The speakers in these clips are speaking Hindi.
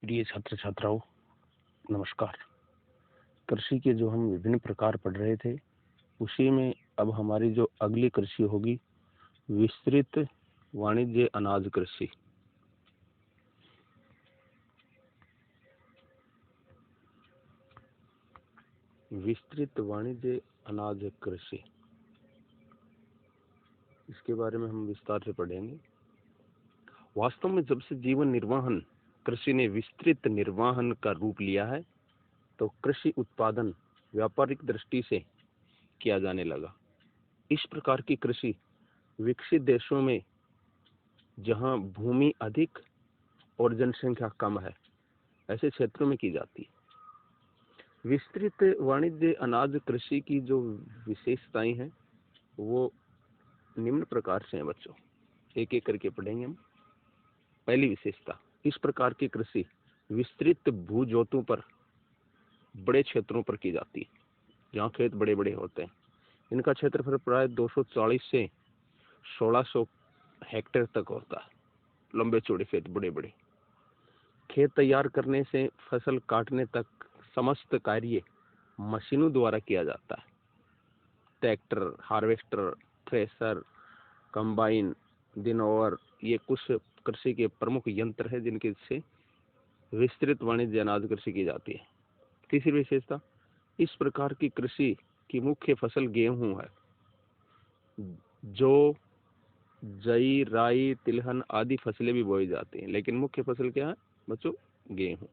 प्रिय छात्र छात्राओं, नमस्कार। कृषि के जो हम विभिन्न प्रकार पढ़ रहे थे, उसी में अब हमारी जो अगली कृषि होगी विस्तृत वाणिज्य अनाज कृषि। विस्तृत वाणिज्य अनाज कृषि, इसके बारे में हम विस्तार से पढ़ेंगे। वास्तव में जब से जीवन निर्वाहन कृषि ने विस्तृत निर्वाहन का रूप लिया है, तो कृषि उत्पादन व्यापारिक दृष्टि से किया जाने लगा। इस प्रकार की कृषि विकसित देशों में, जहां भूमि अधिक और जनसंख्या कम है, ऐसे क्षेत्रों में की जाती है। विस्तृत वाणिज्य अनाज कृषि की जो विशेषताएं हैं वो निम्न प्रकार से हैं बच्चों, एक एक करके पढ़ेंगे हम। पहली विशेषता, इस प्रकार की कृषि विस्तृत भूजोतों पर, बड़े क्षेत्रों पर की जाती है, जहाँ खेत बड़े बड़े होते हैं। इनका क्षेत्रफल प्राय 240 से 1600 हेक्टेयर तक होता है। लंबे चौड़े खेत, बड़े बड़े खेत तैयार करने से फसल काटने तक समस्त कार्य मशीनों द्वारा किया जाता है। Tractor, harvester, thresher, combine, winnower, ये कुछ कृषि के प्रमुख यंत्र हैं जिनके से विस्तृत वाणिज्य अनाज कृषि की जाती है। तीसरी विशेषता, इस प्रकार की कृषि की मुख्य फसल गेहूं है। जो जई, राई, तिलहन आदि फसलें भी बोई जाती हैं, लेकिन मुख्य फसल क्या है बच्चों? गेहूं।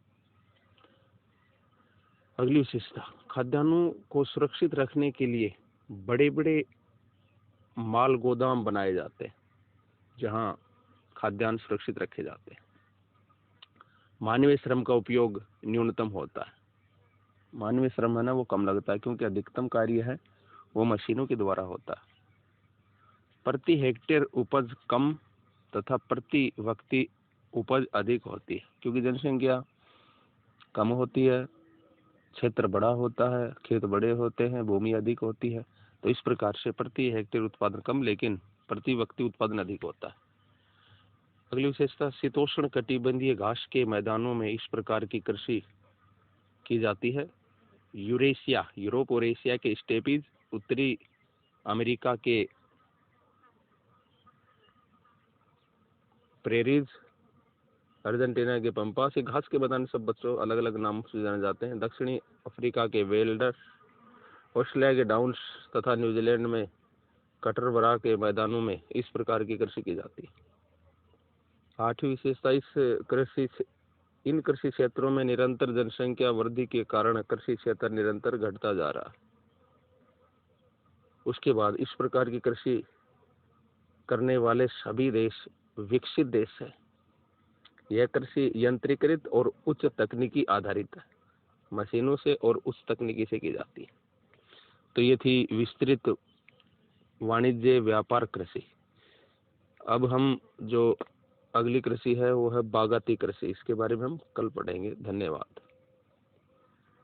अगली विशेषता, खाद्यान्नों को सुरक्षित रखने के लिए बड़े बड़े माल गोदाम बनाए जाते हैं, जहां खाद्यान्न सुरक्षित रखे जाते हैं। मानवीय श्रम का उपयोग न्यूनतम होता है। मानवीय श्रम है ना, वो कम लगता है, क्योंकि अधिकतम कार्य है वो मशीनों के द्वारा होता है। प्रति हेक्टेयर उपज कम तथा प्रति व्यक्ति उपज अधिक होती है, क्योंकि जनसंख्या कम होती है, क्षेत्र बड़ा होता है, खेत बड़े होते हैं, भूमि अधिक होती है। तो इस प्रकार से प्रति हेक्टेयर उत्पादन कम, लेकिन प्रति व्यक्ति उत्पादन अधिक होता है। अगली विशेषता, शीतोष्ण कटिबंधीय घास के मैदानों में इस प्रकार की कृषि की जाती है। यूरेशिया, यूरोप और एशिया के स्टेपीज, उत्तरी अमेरिका के प्रेरीज, अर्जेंटीना के पंपास, ये घास के मैदान सब बच्चों अलग अलग नामों से जाने जाते हैं। दक्षिणी अफ्रीका के वेल्डर, ऑस्ट्रेलिया के डाउन्स तथा न्यूजीलैंड में कटरबरा के मैदानों में इस प्रकार की कृषि की जाती है। आठवीं विशेषता, इन कृषि क्षेत्रों में निरंतर जनसंख्या वृद्धि के कारण कृषि क्षेत्र निरंतर घटता जा रहा है। उसके बाद, इस प्रकार की कृषि करने वाले सभी देश विकसित देश है। यह कृषि यंत्रीकृत और उच्च तकनीकी आधारित है, मशीनों से और उच्च तकनीकी से की जाती है। तो ये थी विस्तृत वाणिज्य व्यापार कृषि। अब हम जो अगली कृषि है वो है बागाती कृषि, इसके बारे में हम कल पढ़ेंगे। धन्यवाद।